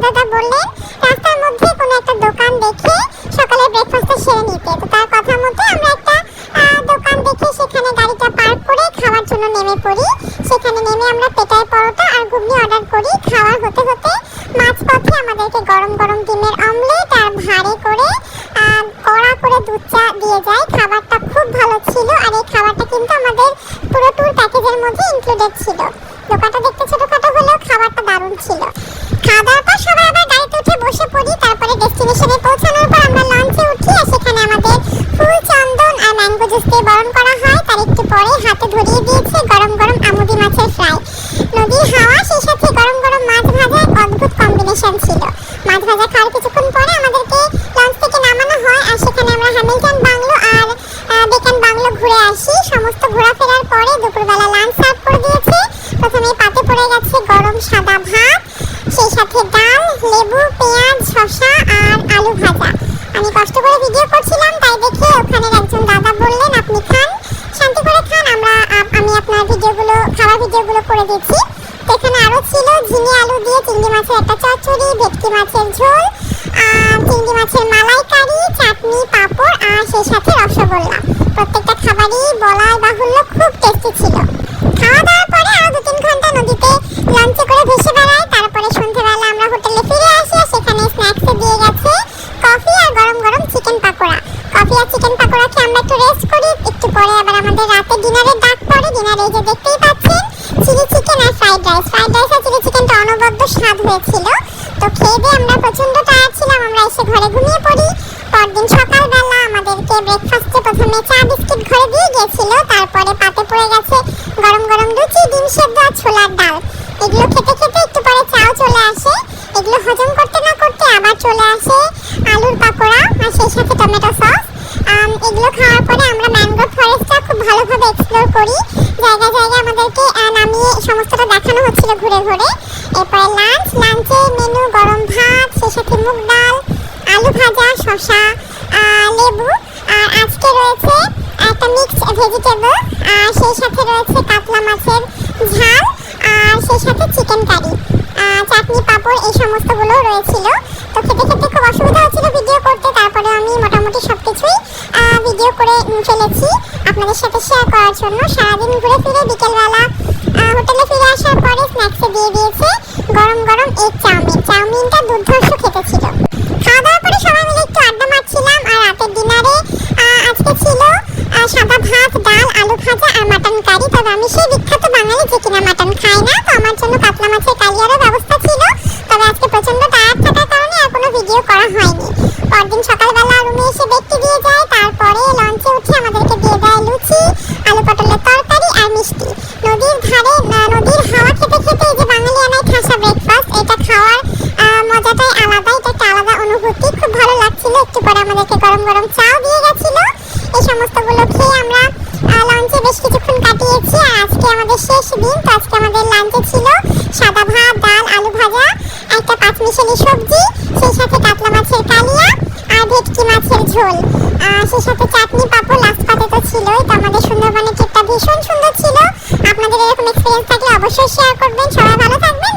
দাদা বললেন রাস্তার মধ্যে কোনো একটা দোকান দেখে সকালের ব্রেকফাস্টটা সেরে নিতে। তো তার কথা মতো আমরা একটা দোকান দেখে সেখানে গাড়িটা পার্ক করে খাওয়ার জন্য নেমে পড়ি। সেখানে নেমে আমরা পেটাই পরোটা আর ঘুগনি অর্ডার করি। খাওয়া হতে হতে মাঝপথে আমাদেরকে গরম গরম ডিমের অমলেট আর ভাঁড়ে করে কড়া করে দুধ চা দিয়ে যায়। খাবারটা খুব ভালো ছিল আর এই খাবারটা কিন্তু আমাদের পুরো ট্যুর প্যাকেজের মধ্যে ইনক্লুডেড ছিল। দোকানটা দেখতে ছোটখাটো হলেও খাবারটা দারুণ ছিল। খাওয়া দাওয়ার পর সবাই আবার গাড়িতে উঠে বসে পড়ি। তারপরে ডেস্টিনেশনে পৌঁছানোর পর আমরা লঞ্চে উঠি আর সেখানে আমাদের ফুল চন্দন আর ম্যাঙ্গো জুস দিয়ে বরণ করা হয়। তার একটু পরে হাতে ধরিয়ে দিয়েছে গরম গরম আমুদি মাছের ফ্রাই। নদীর হাওয়া সেই সাথে গরম গরম মাছ ভাজা এক অদ্ভুত কম্বিনেশন ছিল। মাছ ভাজা খাওয়ার কিছুক্ষণ পরে আমাদেরকে লঞ্চ থেকে নামানো হয় আর সেখানে আমরা হ্যামিল্টন বাংলো আর ডেকান বাংলো ঘুরে আসি। সমস্ত ঘোরাফেরার পরে দুপুরবেলা লাঞ্চ সার্ভ করে দিয়েছে। প্রথমে পাতে পড়ে গেছে গরম সাদা ভাত, সেই সাথে ডাল, লেবু, পেঁয়াজ, শসা আর আলু ভাজা। আমি কষ্ট করে ভিডিও করছিলাম তাই দেখে ওখানের একজন দাদা বললেন আপনি খান, শান্তি করে খান, আমি আপনার খাওয়ার ভিডিওগুলো করে দিচ্ছি। এখানে আরও ছিল ঝিঙে আলু দিয়ে চিংড়ি মাছের একটা চচ্চড়ি, ভেটকি মাছের ঝোল, চিংড়ি মাছের মালাইকারি, চাটনি, পাঁপড় আর সেই সাথে রসগোল্লা। প্রত্যেকটা খাবারই বলায় বাহুল্য খুব টেস্টি ছিল। খাওয়া দাওয়ার পরে আরও 2-3 ঘন্টা নদীতে লঞ্চে করে ভেসে বেড়াই। তারপরে সন্ধ্যাবেলা আমরা হোটেলে ফিরে আসি আর সেখানে স্ন্যাক্সে দিয়ে গেছে কফি আর গরম গরম চিকেন পাকোড়া। কফি আর চিকেন পাকোড়া খেয়ে আমরা একটু রেস্ট করি। একটু পরে আবার আমাদের রাতে ডিনারের ডাক পড়ে। ডিনারে এই যে দেখতেই পাচ্ছেন চিলি চিকেন আর ফ্রাইড রাইস আর চিলি চিকেনটা অনবদ্য স্বাদ হয়েছিল। তো খেয়ে দিয়ে আমরা প্রচণ্ড টায়ার্ড ছিলাম। আমরা এসে ঘরে ঘুমিয়ে পড়ি। পরদিন সকালবেলা আমাদেরকে ব্রেকফাস্টে প্রথমে চা বিস্কিট ঘরে দিয়ে গিয়েছিল। তারপরে পাতে পড়ে গেছে গরম গরম লুচি, ডিম সেদ্ধ আর ছোলার ডাল। এগুলো খেতে খেতে একটু পরে চাও চলে আসে। এগুলো হজম করতে না করতে আবার চলে আসে আলুর পাকোড়া আর সেই সাথে টমেটো সস। এগুলো খাওয়ার পরে আমরা ম্যাঙ্গো ফরেস্টটা খুব ভালোভাবে এক্সপ্লোর করি। জায়গায় জায়গায় আমাদেরকে নামিয়ে সমস্তটা দেখানো হচ্ছিল ঘুরে ঘুরে। এরপরে লাঞ্চে মেনু গরম ভাত, সেই সাথে মুগ ডাল, আলু ভাজা, শসা, লেবু আর আজকে রয়েছে একটা মিক্সড ভেজিটেবল আর সেই সাথে রয়েছে কাতলা মাছের ঝাল আর সেই সাথে চিকেন কারি, চাটনি, পাঁপড় এই সমস্তগুলো রয়েছিল। তো খেতে খেতে খুব অসুবিধা হচ্ছিল ভিডিও করতে। তারপরে আমি মোটামুটি সব কিছুই ভিডিও করে ফেলেছি আপনাদের সাথে শেয়ার করার জন্য। সারাদিন ঘুরে ফিরে বিকেলবেলা হোটেলে ফিরে আসার পরে স্ন্যাক্সে দিয়ে দিয়েছে গরম গরম এগ চাউমিনটা দুর্ধর্ষ খেতে ছিল। খাওয়া দাওয়ার পরে সবাই মিলে একটু আড্ডা মারছিলাম। আর রাতের ডিনারে আজকে ছিল সাদা ভাত, ডাল, আলু ভাজা আর মাটন কারি। তবে আমি সেই বিখ্যাত বাঙালি যে কিনা মাটন খাই না, তো আমার জন্য কাতলা মাছের কালিয়ারও ব্যবস্থা ছিল। তবে আজকে প্রচণ্ড টায়ার্ড থাকার কারণে আর কোনো ভিডিও করা হয়নি। পরদিন সকালবেলা রুমে এসে দেখতে দিয়ে যায়। তারপরে লঞ্চে উঠে আমাদেরকে দিয়ে দেয় লুচি, আলু পটলের তরকারি আর মিষ্টি। নদীর ধারে নদীর হাওয়া খেতে খেতে এই যে বাঙালি আনায় ঠাসা ব্রেকফাস্ট, এটা খাওয়ার মজাটাই আলাদা। এটা একটা আলাদা অনুভূতি, খুব ভালো লাগছিল। একটু পরে আমাদেরকে গরম গরম চাও দিয়ে গেছিল। এই সমস্তগুলো খেয়ে আমরা লঞ্চে বেশ কিছুক্ষণ কাটিয়েছি। আর আজকে আমাদের শেষ দিন। তো আজকে আমাদের লাঞ্চে ছিল সাদা ভাত, ডাল, আলু ভাজা, একটা পাঁচমিশালি সবজি, সেই সাথে কাতলা মাছের কালিয়া আর ভেটকি মাছের ঝোল, সেই সাথে চাটনি, পাঁপড়। লাস্ট পাতে তো ছিলই। তো আমাদের সুন্দরবনের ট্রিপটা ভীষণ সুন্দর ছিল। আপনাদের এরকম এক্সপিরিয়েন্স থাকলে অবশ্যই শেয়ার করবেন। সবাই ভালো থাকবেন।